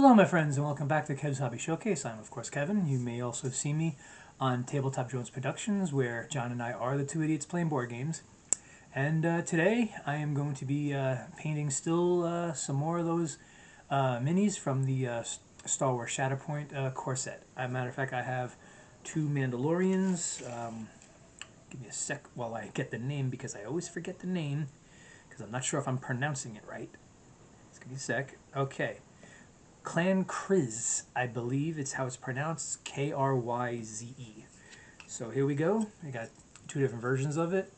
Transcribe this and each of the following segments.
Hello my friends and welcome back to Kev's Hobby Showcase. I'm of course Kevin. You may also see me on Tabletop Jones Productions where John and I are the two idiots playing board games. And today I am going to be painting still some more of those minis from the Star Wars Shatterpoint core set. As a matter of fact, I have two Mandalorians. Give me a sec while I get the name because I always forget the name because I'm not sure if I'm pronouncing it right. Just give me a sec. Okay. Clan Kryze, I believe it's how it's pronounced, K-R-Y-Z-E. So here we go. I got two different versions of it.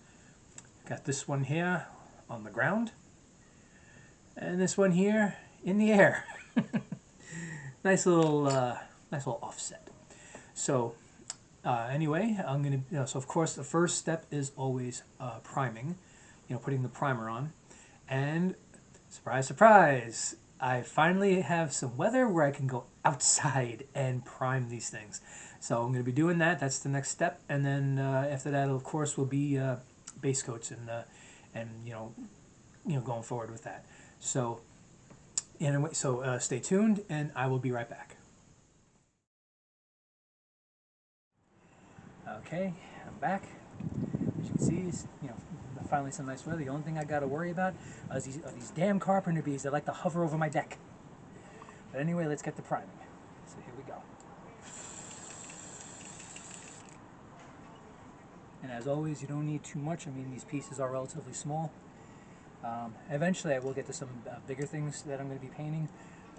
Got this one here on the ground, and this one here in the air. nice little offset. So anyway, I'm gonna. So of course, the first step is always priming. Putting the primer on, and surprise, surprise. I finally have some weather where I can go outside and prime these things. So I'm going to be doing that. That's the next step. And then after that, of course, will be base coats and going forward with that. So anyway, stay tuned, and I will be right back. Okay, I'm back. As you can see, finally some nice weather. The only thing I got to worry about are these damn carpenter bees that like to hover over my deck. But anyway, let's get the priming. So here we go. And as always, you don't need too much. I mean, these pieces are relatively small. Eventually, I will get to some bigger things that I'm going to be painting,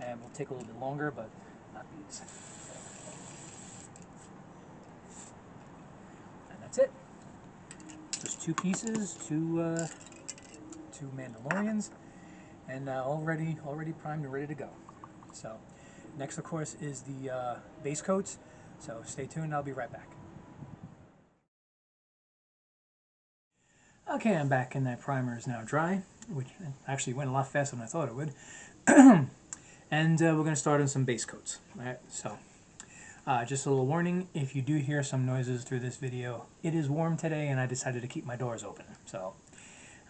and will take a little bit longer, but not these. And that's it. Just two pieces, two Mandalorians, and already primed and ready to go. So next, of course, is the base coats. So stay tuned. I'll be right back. Okay, I'm back, and that primer is now dry, which actually went a lot faster than I thought it would. And we're going to start on some base coats. All right, so just a little warning, if you do hear some noises through this video, it is warm today and I decided to keep my doors open. So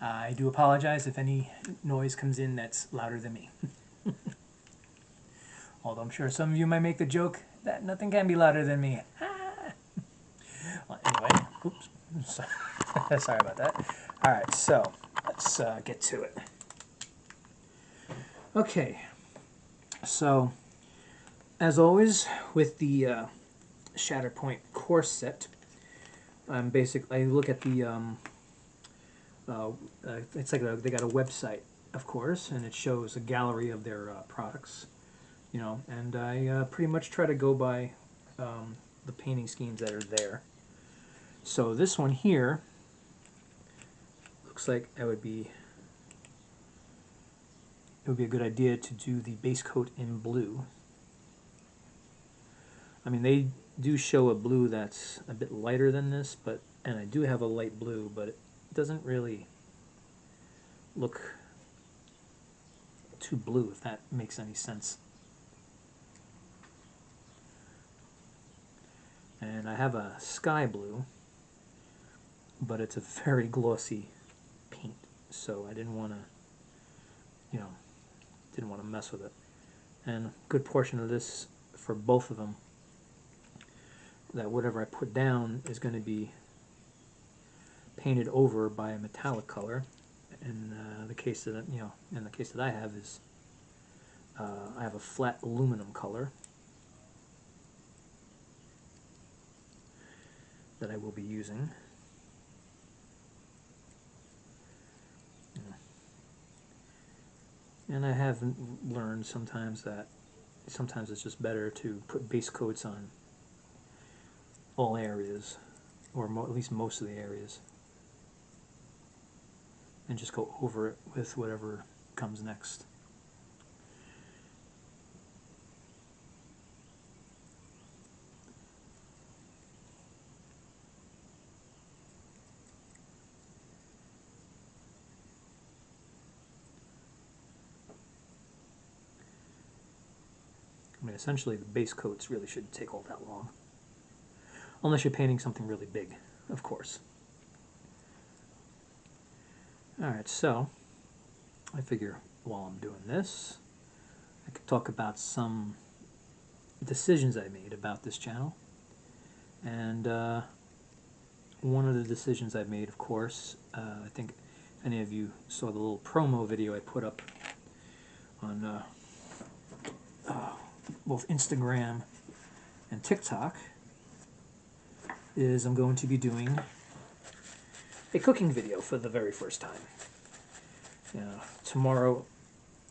I do apologize if any noise comes in that's louder than me. Although I'm sure some of you might make the joke that nothing can be louder than me. Well, anyway, oops, sorry about that. Alright, so let's get to it. Okay, so as always, with the Shatterpoint core set, I look at the, it's like they got a website, of course, and it shows a gallery of their products, and I pretty much try to go by the painting schemes that are there. So this one here looks like it would be a good idea to do the base coat in blue. I mean, they do show a blue that's a bit lighter than this, and I do have a light blue, but it doesn't really look too blue, if that makes any sense. And I have a sky blue, but it's a very glossy paint, so I didn't want to, mess with it. And a good portion of this for both of them, that whatever I put down is going to be painted over by a metallic color. In the case that I have is I have a flat aluminum color that I will be using. And I have learned sometimes that it's just better to put base coats on all areas, or at least most of the areas, and just go over it with whatever comes next. I mean, essentially the base coats really shouldn't take all that long. Unless you're painting something really big, of course. Alright, so I figure while I'm doing this, I could talk about some decisions I made about this channel. And one of the decisions I made, of course, I think if any of you saw the little promo video I put up on both Instagram and TikTok, is I'm going to be doing a cooking video for the very first time. Tomorrow,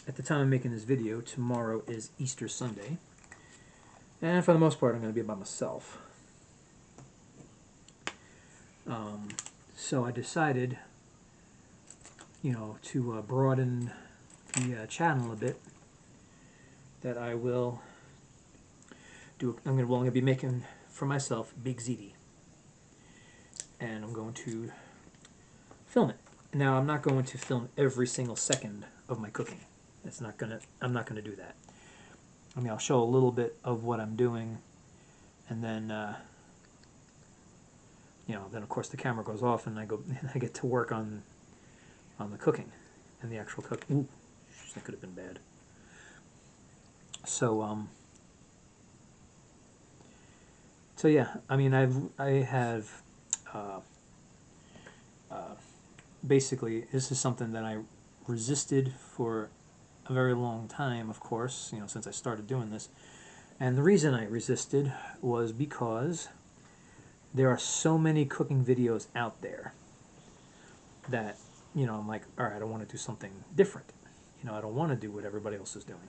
at the time I'm making this video, tomorrow is Easter Sunday, and for the most part I'm going to be by myself. So I decided, to broaden the channel a bit, that I will do. I'm going to be making for myself Big Ziti, and I'm going to film it. Now I'm not going to film every single second of my cooking. I'm not gonna do that. I mean, I'll show a little bit of what I'm doing, and then then of course the camera goes off and I get to work on the cooking and the actual cook. Ooh, that could have been bad. So yeah, I mean, I have basically, this is something that I resisted for a very long time, of course, since I started doing this. And the reason I resisted was because there are so many cooking videos out there that, I'm like, all right, I want to do something different. I don't want to do what everybody else is doing.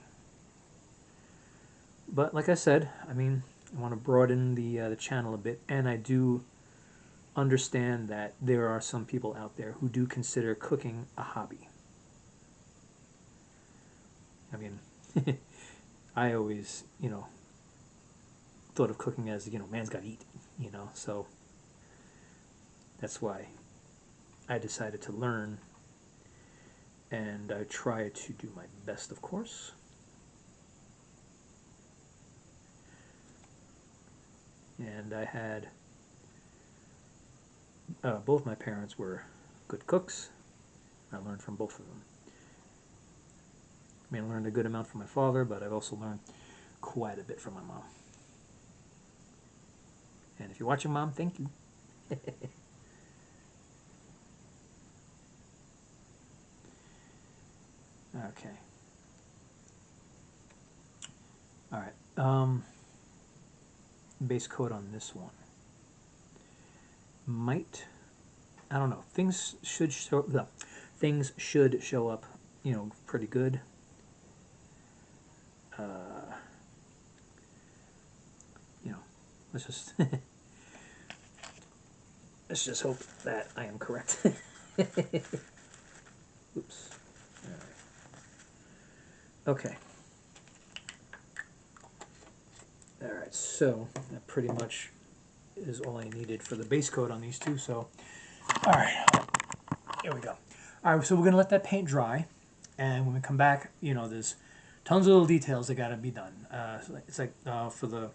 But like I said, I mean, I want to broaden the channel a bit, and I do understand that there are some people out there who do consider cooking a hobby. I mean, I always, thought of cooking as, man's got to eat, so that's why I decided to learn, and I try to do my best, of course. And I had, both my parents were good cooks. I learned from both of them. I mean, I learned a good amount from my father, but I've also learned quite a bit from my mom. And if you're watching, Mom, thank you. Okay. All right. Base coat on this one. I don't know. Things should show up, pretty good. Let's just let's just hope that I am correct. Oops. All right. Okay. All right. So that pretty much is all I needed for the base coat on these two. So, all right. Here we go. All right. So we're gonna let that paint dry, and when we come back, there's tons of little details that gotta be done. It's like for the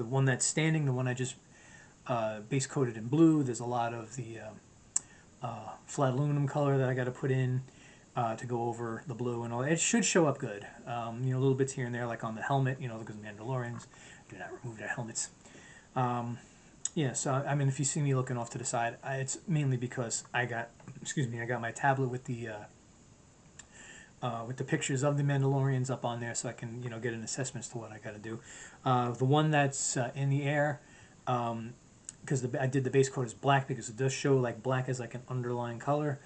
one that's standing, the one I just base coated in blue, there's a lot of the flat aluminum color that I got to put in to go over the blue and all that. It should show up good. Little bits here and there, like on the helmet, because Mandalorians do not remove their helmets. Yeah, so I mean, if you see me looking off to the side, it's mainly because I got my tablet with the pictures of the Mandalorians up on there, so I can get an assessment as to what I got to do. The one that's in the air, because I did the base coat as black because it does show like black as like an underlying color.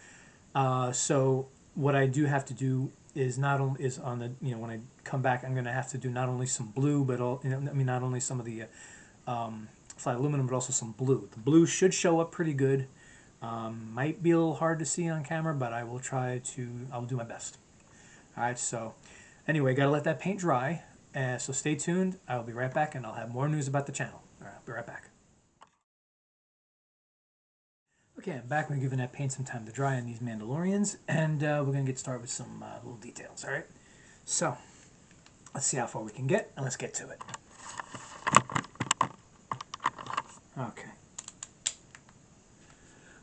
So what I do have to do is not only on the when I come back, I'm going to have to do not only some blue, but not only some of the flat aluminum, but also some blue. The blue should show up pretty good. Might be a little hard to see on camera, but I will I'll do my best. Alright, so anyway, gotta let that paint dry, so stay tuned. I'll be right back, and I'll have more news about the channel. Alright, I'll be right back. Okay, I'm back. We're giving that paint some time to dry on these Mandalorians, and we're going to get started with some little details, alright? So, let's see how far we can get, and let's get to it. Okay.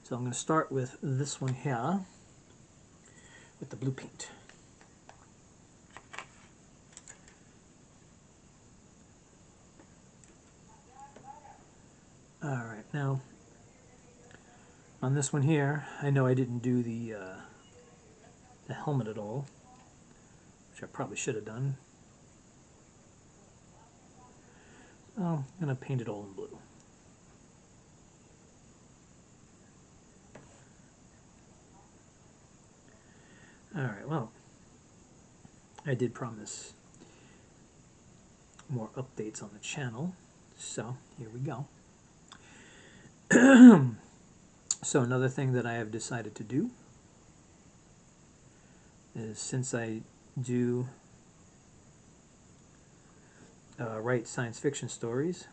So I'm going to start with this one here, with the blue paint. Alright, now on this one here, I know I didn't do the helmet at all, which I probably should have done. So I'm going to paint it all in blue. Alright, well, I did promise more updates on the channel, so here we go. So another thing that I have decided to do is, since I do write science fiction stories,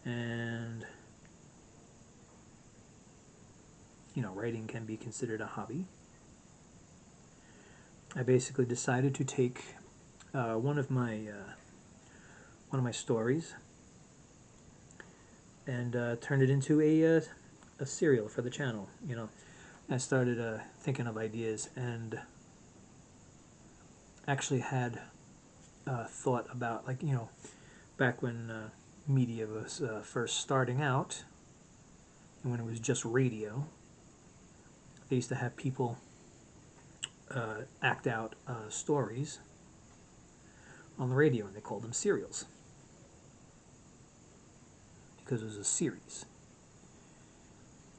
and you know, writing can be considered a hobby, I basically decided to take one of my stories and turn it into a serial for the channel. You know, I started thinking of ideas, and actually had thought about, like, you know, back when media was first starting out, and when it was just radio, they used to have people act out stories on the radio, and they called them serials because it was a series.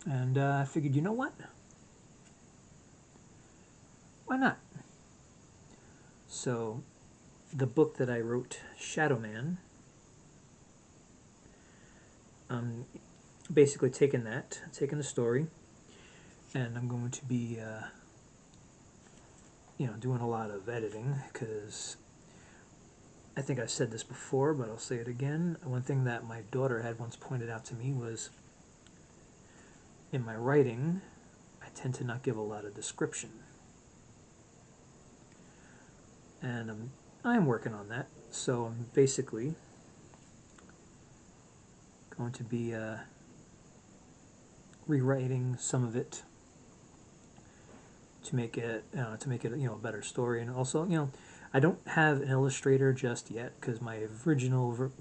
And I figured, you know what? Why not? So the book that I wrote, Shadow Man, basically taking the story, and I'm going to be you know, doing a lot of editing, because I think I've said this before, but I'll say it again. One thing that my daughter had once pointed out to me was, in my writing, I tend to not give a lot of description. And I'm working on that, so I'm basically going to be rewriting some of it to make it you know, a better story. And also, you know, I don't have an illustrator just yet, because my original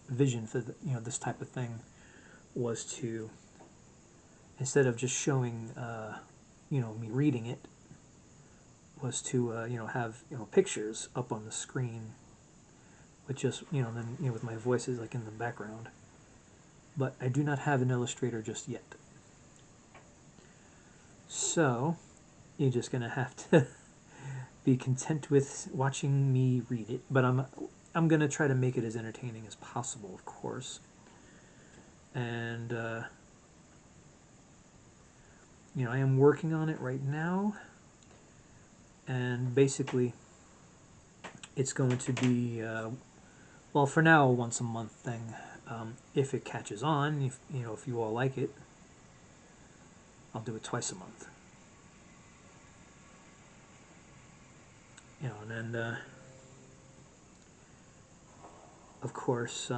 vision for you know, this type of thing was to, instead of just showing you know, me reading it, was to you know, have, you know, pictures up on the screen with just, you know, then, you know, with my voices like in the background. But I do not have an illustrator just yet, so you're just gonna have to be content with watching me read it. But I'm gonna try to make it as entertaining as possible, of course. And you know, I am working on it right now, and basically it's going to be well, for now, a once a month thing. If it catches on, if you know, if you all like it, I'll do it twice a month. You know, and then of course,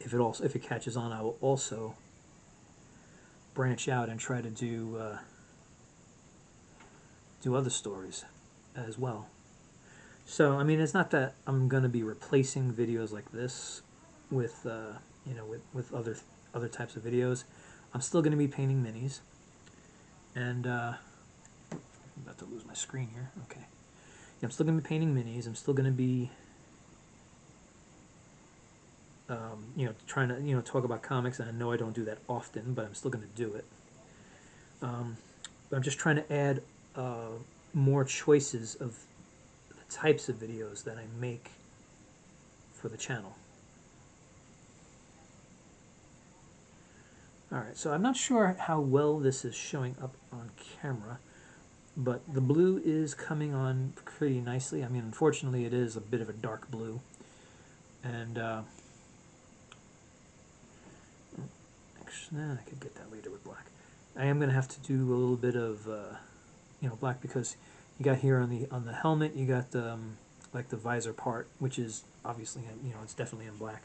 if it catches on, I will also branch out and try to do other stories as well. So I mean, it's not that I'm going to be replacing videos like this with you know, with other types of videos. I'm still going to be painting minis, and I'm about to lose my screen here. Okay, yeah, I'm still going to be painting minis. I'm still going to be you know, trying to, you know, talk about comics, and I know I don't do that often, but I'm still going to do it. But I'm just trying to add more choices of the types of videos that I make for the channel. Alright, so I'm not sure how well this is showing up on camera, but the blue is coming on pretty nicely. I mean, unfortunately, it is a bit of a dark blue. And actually, I could get that later with black. I am going to have to do a little bit of you know, black, because you got here on the helmet, you got like the visor part, which is obviously, you know, it's definitely in black.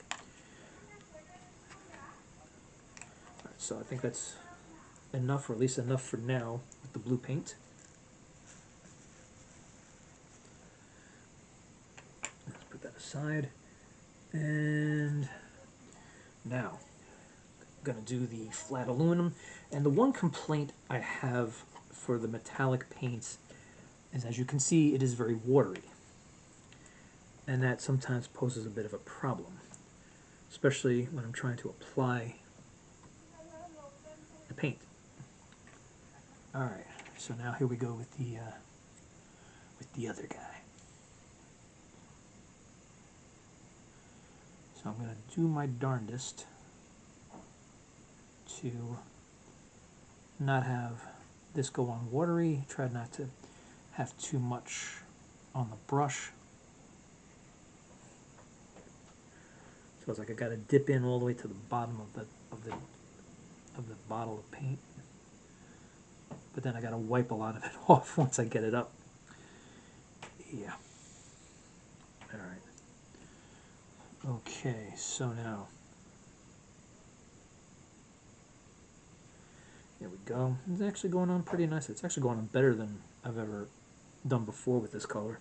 Alright, so I think that's enough, or at least enough for now, with the blue paint. Let's put that aside, and Now, I'm going to do the flat aluminum. And the one complaint I have for the metallic paints is, as you can see, it is very watery. And that sometimes poses a bit of a problem, especially when I'm trying to apply the paint. Alright, so now here we go with the other guy. So I'm going to do my darndest to not have this go on watery, try not to have too much on the brush. So it's like I got to dip in all the way to the bottom of the bottle of paint. But then I got to wipe a lot of it off once I get it up. Yeah. All right. Okay, so now here we go. It's actually going on pretty nice. It's actually going on better than I've ever done before with this color.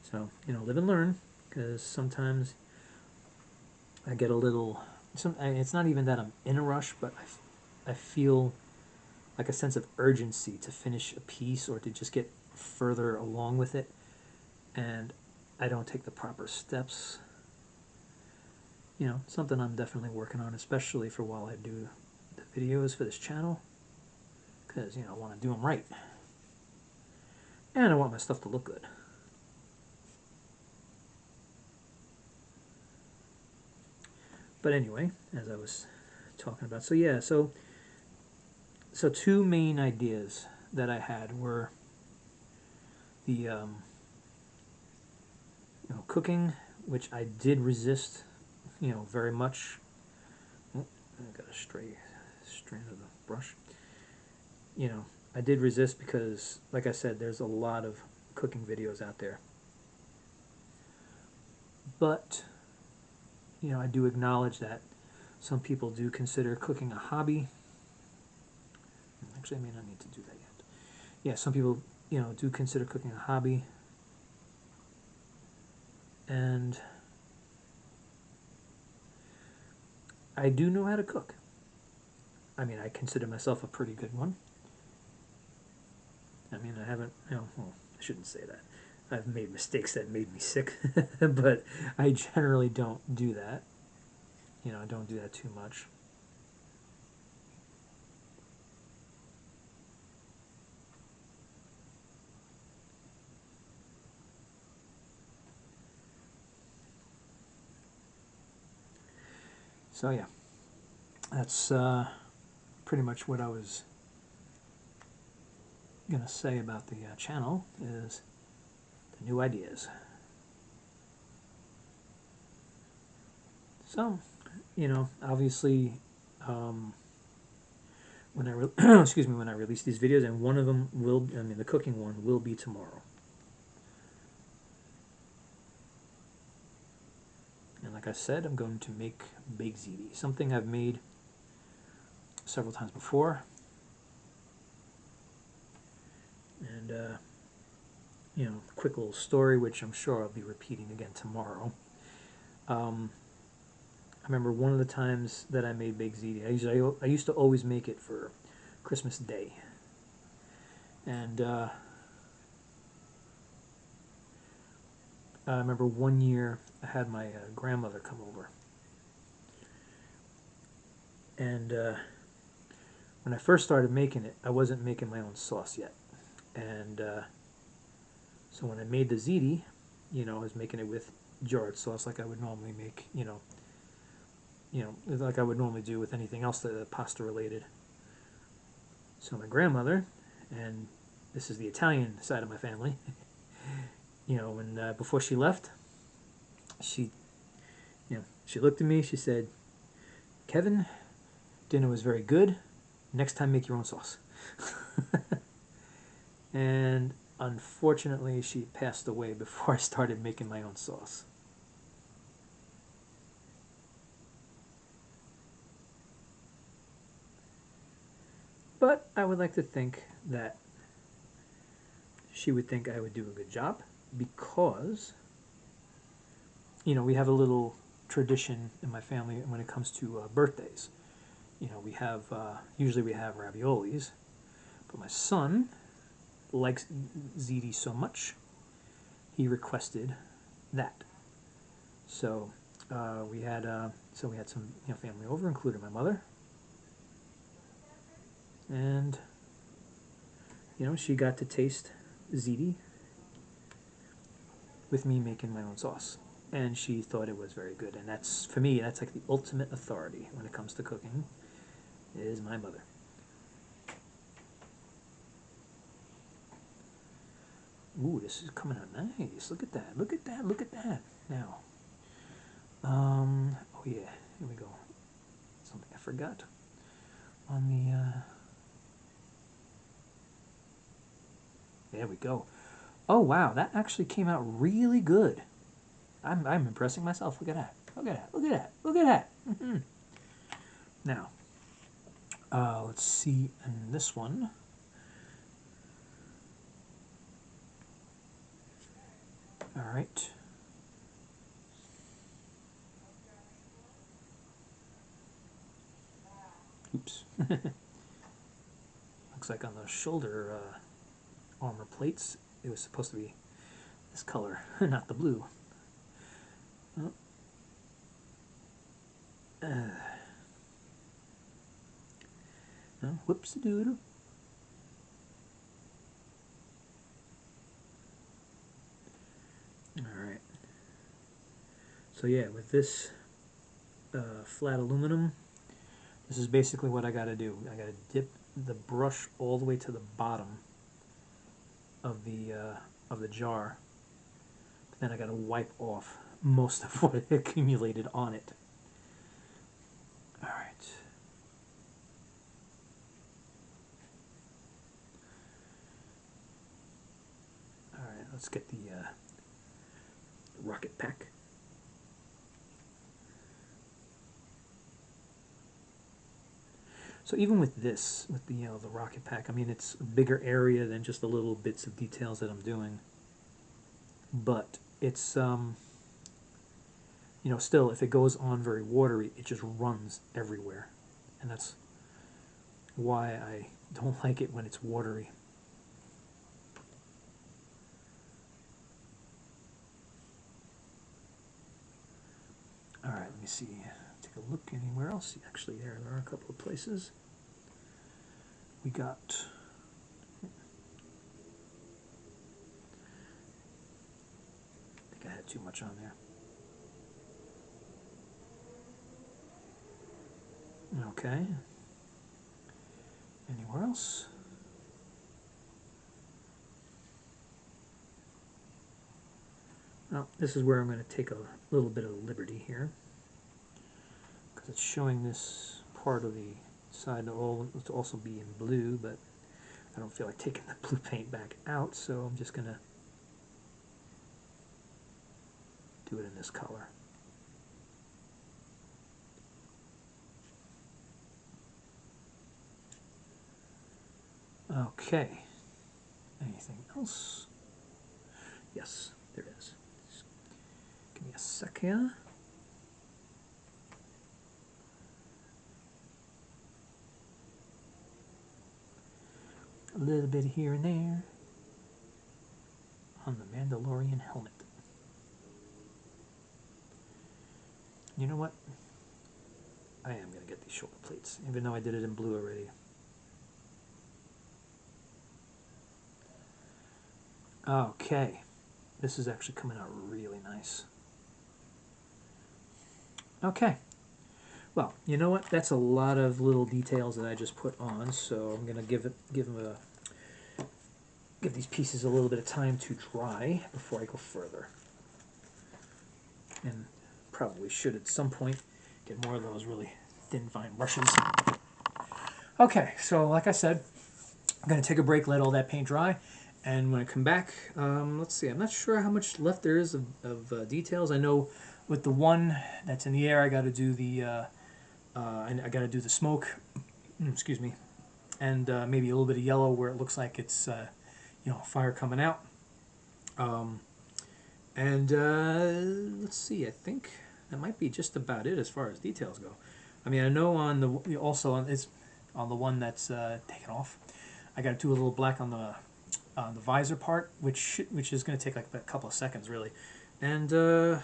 So, you know, live and learn, because sometimes I get a little, it's not even that I'm in a rush, but I feel like a sense of urgency to finish a piece or to just get further along with it, and I don't take the proper steps. You know, something I'm definitely working on, especially for while I do the videos for this channel, because, you know, I want to do them right. And I want my stuff to look good. But anyway, as I was talking about, so yeah, so two main ideas that I had were the you know, cooking, which I did resist, you know, very much. Oh, I got a stray strand of the brush. You know, I did resist because, like I said, there's a lot of cooking videos out there. But, you know, I do acknowledge that some people do consider cooking a hobby. Actually, I may not need to do that yet. Yeah, some people, you know, do consider cooking a hobby. And I do know how to cook. I mean, I consider myself a pretty good one. I mean, I haven't, you know, well, I shouldn't say that. I've made mistakes that made me sick, but I generally don't do that. You know, I don't do that too much. So yeah, that's pretty much what I was gonna say about the channel, is the new ideas. So, you know, obviously, when I excuse me, when I release these videos, and one of them will, I mean, the cooking one will be tomorrow. And like I said, I'm going to make baked ziti, something I've made several times before. And, you know, quick little story, which I'm sure I'll be repeating again tomorrow. I remember one of the times that I made baked ziti, I used to always make it for Christmas Day. And I remember one year I had my grandmother come over. And when I first started making it, I wasn't making my own sauce yet. And so when I made the ziti, you know, I was making it with jarred sauce like I would normally make, you know, like I would normally do with anything else that pasta related. So my grandmother, and this is the Italian side of my family, you know, when before she left, she looked at me, she said, "Kevin, dinner was very good. Next time, make your own sauce." And unfortunately, she passed away before I started making my own sauce. But I would like to think that she would think I would do a good job, because, you know, we have a little tradition in my family when it comes to birthdays. You know, we have usually we have raviolis, but my son likes ziti so much, he requested that. So we had some family over, including my mother, and she got to taste ziti with me making my own sauce, and she thought it was very good. And that's, for me, that's like the ultimate authority when it comes to cooking, is my mother. Ooh, this is coming out nice. Look at that. Look at that. Look at that. Now, oh yeah, here we go. Something I forgot on the. There we go. Oh wow, that actually came out really good. I'm impressing myself. Look at that. Look at that. Look at that. Look at that. Mm-hmm. Now, let's see in this one. All right. Oops. Looks like on the shoulder armor plates, it was supposed to be this color, not the blue. Oh. Oh, whoops-a-doodle. Alright. So yeah, with this flat aluminum, this is basically what I gotta do. I gotta dip the brush all the way to the bottom of the jar. But then I gotta wipe off most of what accumulated on it. Alright. Alright, let's get the rocket pack. So even with this, with the rocket pack, I mean, it's a bigger area than just the little bits of details that I'm doing. But it's still, if it goes on very watery, it just runs everywhere, and that's why I don't like it when it's watery. All right, let me see. Take a look anywhere else. Actually, there are a couple of places. We got. I think I had too much on there. Okay. Anywhere else? Well, this is where I'm going to take a little bit of liberty here, because it's showing this part of the side to also be in blue, but I don't feel like taking the blue paint back out, so I'm just going to do it in this color. Okay. Anything else? Yes, there is. Just give me a sec here. A little bit here and there on the Mandalorian helmet. You know what? I am going to get these shoulder plates, even though I did it in blue already. Okay. This is actually coming out really nice. Okay. Well, you know what? That's a lot of little details that I just put on, so I'm going to give these pieces a little bit of time to dry before I go further. And probably should at some point get more of those really thin, fine brushes. Okay, so like I said, I'm going to take a break, let all that paint dry, and when I come back, let's see, I'm not sure how much left there is of details. I know with the one that's in the air, I got to do the I got to do the smoke, excuse me, and maybe a little bit of yellow where it looks like it's fire coming out. And let's see, I think that might be just about it as far as details go. I mean, I know on the also on the one that's taken off, I got to do a little black on the visor part, which is going to take like a couple of seconds really, and I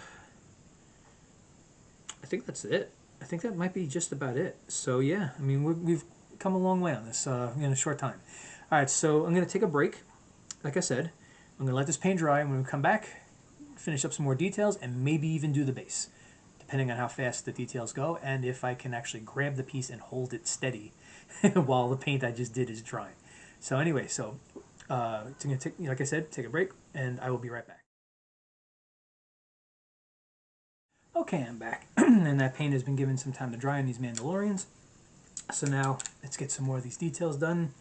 think that's it. I think that might be just about it. So yeah, I mean we've come a long way on this in a short time. All right, so I'm going to take a break. Like I said, I'm going to let this paint dry, and when we come back, finish up some more details, and maybe even do the base, depending on how fast the details go, and if I can actually grab the piece and hold it steady while the paint I just did is drying. So anyway, so it's going to take, like I said, take a break, and I will be right back. Okay, I'm back, and that paint has been given some time to dry on these Mandalorians. So now let's get some more of these details done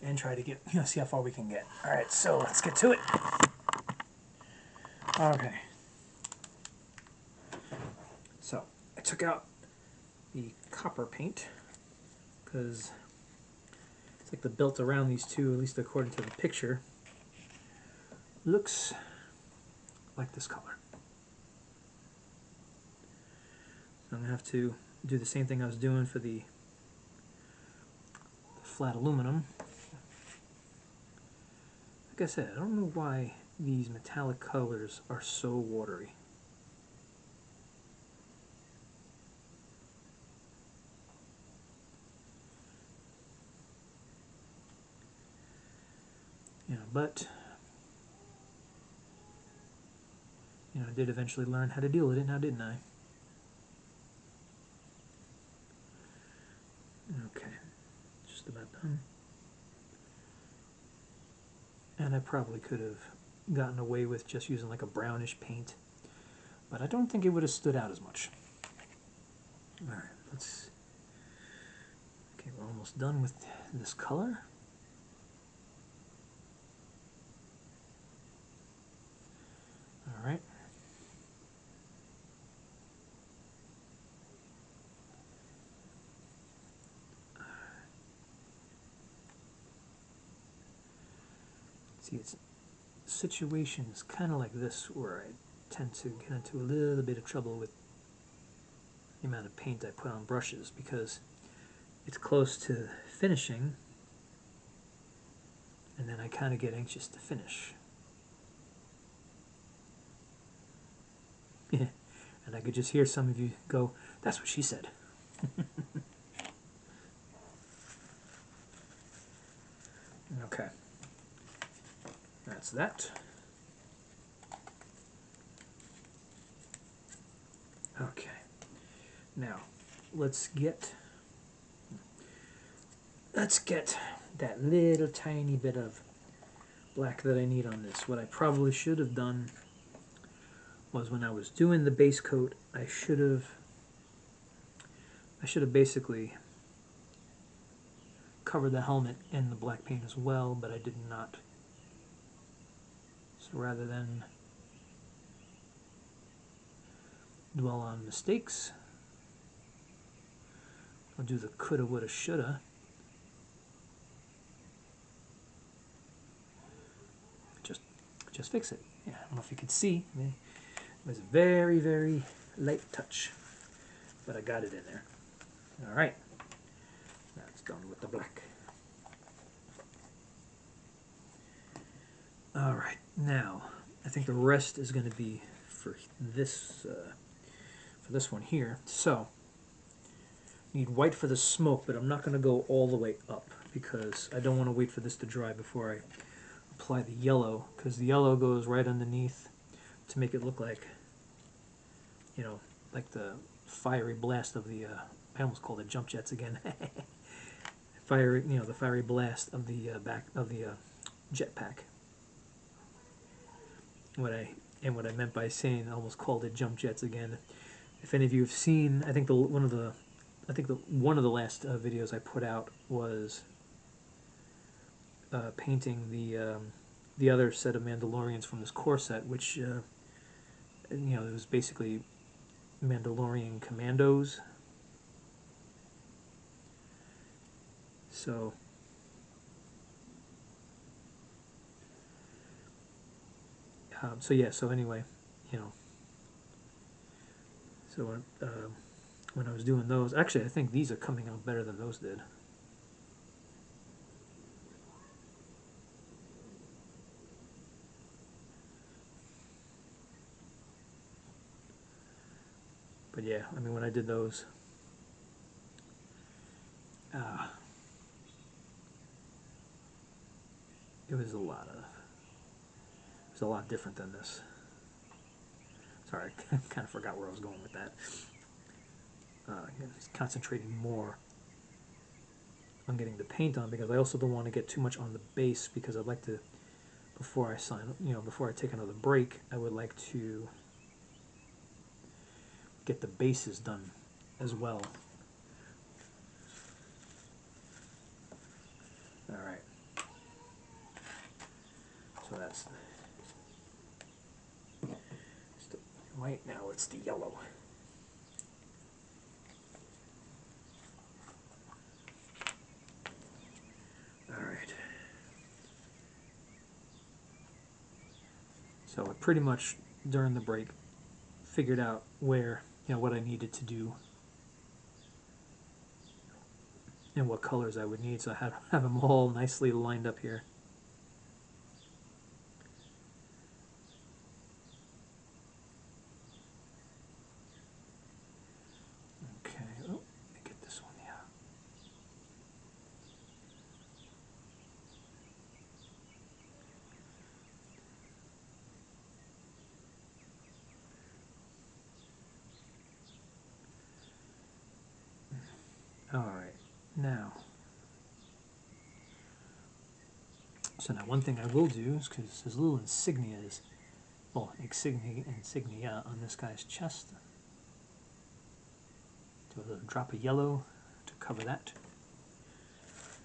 and try to get, see how far we can get. All right, so let's get to it. Okay. So I took out the copper paint because it's like the belt around these two, at least according to the picture, looks like this color. So I'm going to have to do the same thing I was doing for the flat aluminum. Like I said, I don't know why these metallic colors are so watery. But I did eventually learn how to deal with it now, didn't I? Okay, just about done. And I probably could have gotten away with just using like a brownish paint, but I don't think it would have stood out as much. Alright, okay, we're almost done with this color. Alright. See, it's situations kind of like this where I tend to get into a little bit of trouble with the amount of paint I put on brushes because it's close to finishing and then I kind of get anxious to finish. And I could just hear some of you go, "That's what she said." Okay. That's that. Okay. Now, let's get that little tiny bit of black that I need on this. What I probably should have done was when I was doing the base coat, I should have basically covered the helmet in the black paint as well, but I did not. So rather than dwell on mistakes, I'll do the coulda, woulda, shoulda. Just fix it. Yeah, I don't know if you could see. I mean, it was a very, very light touch, but I got it in there. All right, now it's done with the black. All right, now I think the rest is going to be for this one here. So need white for the smoke, but I'm not going to go all the way up because I don't want to wait for this to dry before I apply the yellow, because the yellow goes right underneath to make it look like, like the fiery blast of the, I almost called it jump jets again. The fiery blast of the back of the jetpack. What I meant by saying I almost called it jump jets again. If any of you have seen, I think one of the last videos I put out was painting the other set of Mandalorians from this core set, which it was basically Mandalorian commandos. So so anyway, So when I was doing those, actually I think these are coming out better than those did. But yeah, I mean, when I did those, it was a lot different than this. Sorry, I kind of forgot where I was going with that. Just concentrating more on getting the paint on, because I also don't want to get too much on the base, because I'd like to, before I take another break, I would like to get the bases done as well. All right. So that's the white. Now it's the yellow. All right. So I pretty much during the break figured out where, what I needed to do and what colors I would need. So I have them all nicely lined up here. Okay. Oh, let me get this one. Yeah. All right. Now. So now one thing I will do is, because there's little insignias, well, insignia on this guy's chest. Do a little drop of yellow to cover that.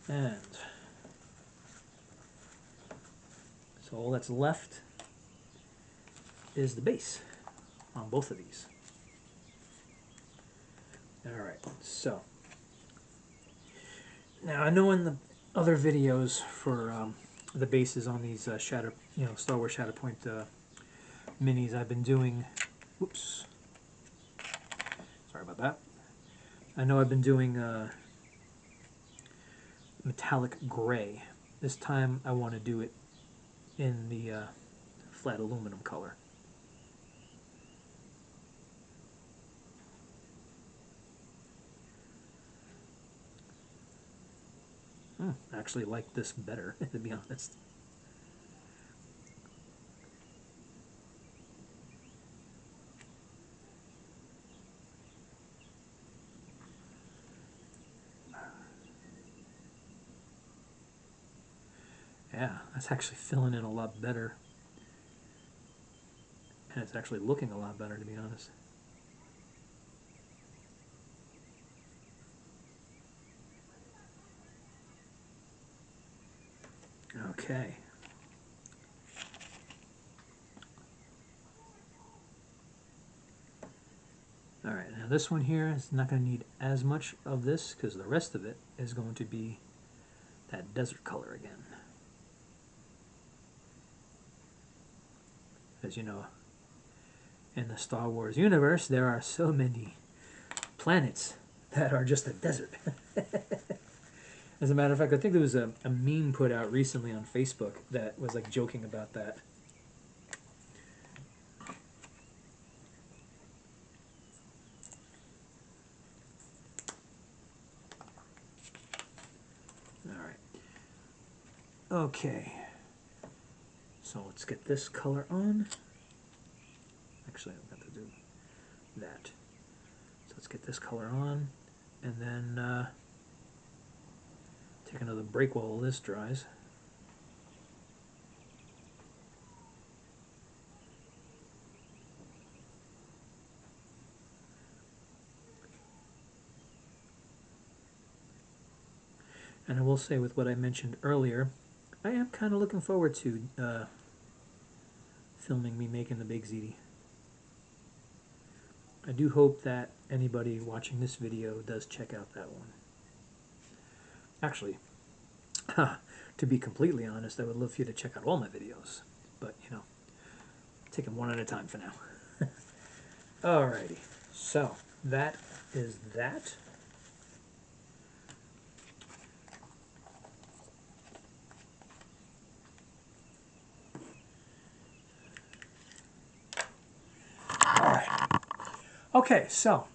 And so all that's left is the base on both of these. Alright, so now I know in the other videos for the bases on these Star Wars Shatterpoint minis, I've been doing, whoops, sorry about that. I know I've been doing metallic gray. This time I want to do it in the flat aluminum color. I actually like this better, to be honest. Yeah, that's actually filling in a lot better. And it's actually looking a lot better, to be honest. Okay. Alright, now this one here is not going to need as much of this, because the rest of it is going to be that desert color again. As you know, in the Star Wars universe, there are so many planets that are just a desert. As a matter of fact, I think there was a meme put out recently on Facebook that was like joking about that. Alright. Okay. So let's get this color on. Actually, I've got to do that. So let's get this color on, and then take another break while this dries. And I will say, with what I mentioned earlier, I am kind of looking forward to filming me making the Big ZD. I do hope that anybody watching this video does check out that one. Actually, to be completely honest, I would love for you to check out all my videos. But, take them one at a time for now. Alrighty. So that is that. Alright. Okay, so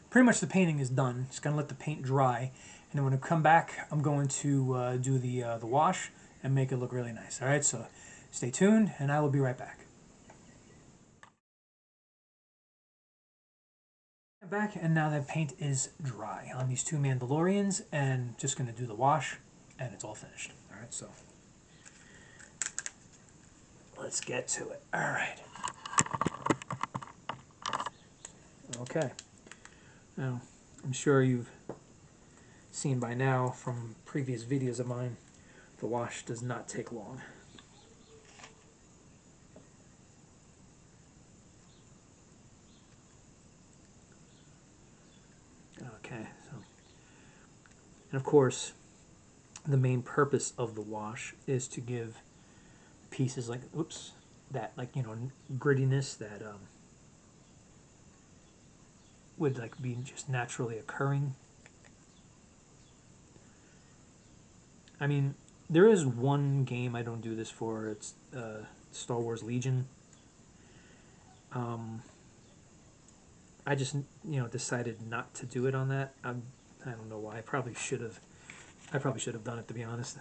pretty much the painting is done. Just gonna let the paint dry, and then when I come back, I'm going to do the wash and make it look really nice. All right, so stay tuned, and I will be right back. I'm back, and now that paint is dry on these two Mandalorians, and just gonna do the wash, and it's all finished. All right, so let's get to it. All right. Okay. Now, I'm sure you've seen by now from previous videos of mine, the wash does not take long. Okay, so, and of course, the main purpose of the wash is to give pieces like, oops, that, like, you know, grittiness that would like be just naturally occurring. I mean, there is one game I don't do this for. It's Star Wars Legion. I just, you know, decided not to do it on that. I don't know why. I probably should have. I probably should have done it, to be honest.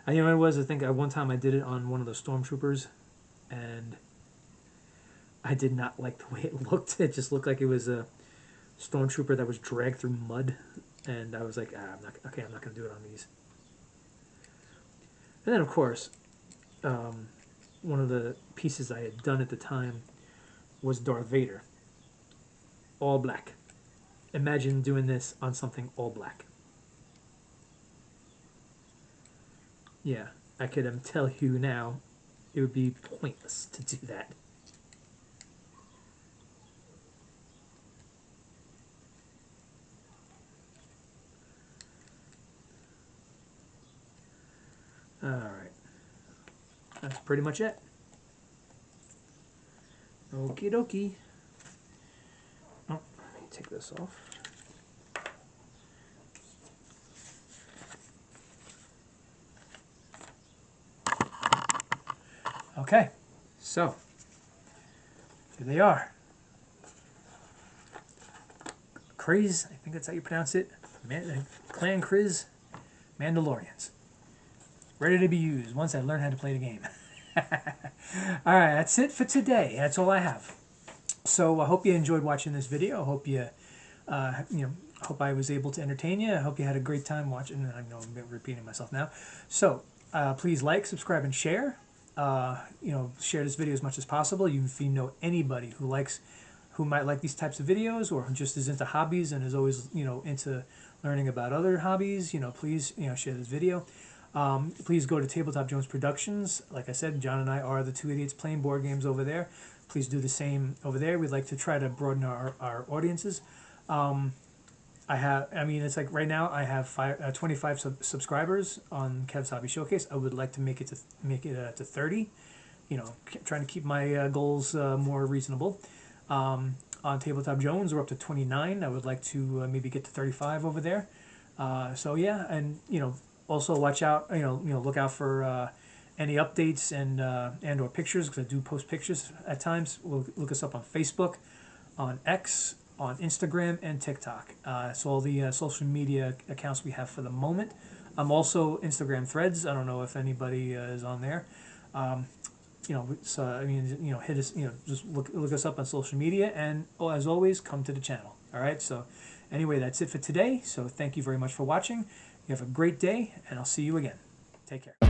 You know what it was? I think one time I did it on one of those stormtroopers, and I did not like the way it looked. It just looked like it was a stormtrooper that was dragged through mud, and I was like, I'm not going to do it on these. And then, of course, one of the pieces I had done at the time was Darth Vader, all black. Imagine doing this on something all black. Yeah, I could tell you now, it would be pointless to do that. Alright, that's pretty much it. Okie dokie. Oh, let me take this off. Okay, so here they are. Kryze, I think that's how you pronounce it. Clan Kryze Mandalorians. Ready to be used once I learn how to play the game. Alright, that's it for today. That's all I have. So I hope you enjoyed watching this video. I hope you, hope I was able to entertain you. I hope you had a great time watching. I know I'm repeating myself now. So please like, subscribe, and share. Share this video as much as possible. If you know anybody who might like these types of videos, or who just is into hobbies and is always into learning about other hobbies, please share this video. Please go to Tabletop Jones Productions. Like I said, John and I are the two idiots playing board games over there. Please do the same over there. We'd like to try to broaden our audiences. It's like right now I have 25 subscribers on Kev's Hobby Showcase. I would like to make it to 30. Trying to keep my goals more reasonable. On Tabletop Jones, we're up to 29. I would like to maybe get to 35 over there. So yeah, and also watch out. Look out for any updates and or pictures, because I do post pictures at times. Look us up on Facebook, on X, on Instagram, and TikTok. It's all the social media accounts we have for the moment. I'm also Instagram Threads. I don't know if anybody is on there. Hit us. Just look us up on social media, and as always, come to the channel. All right. So, anyway, that's it for today. So, thank you very much for watching. You have a great day, and I'll see you again. Take care.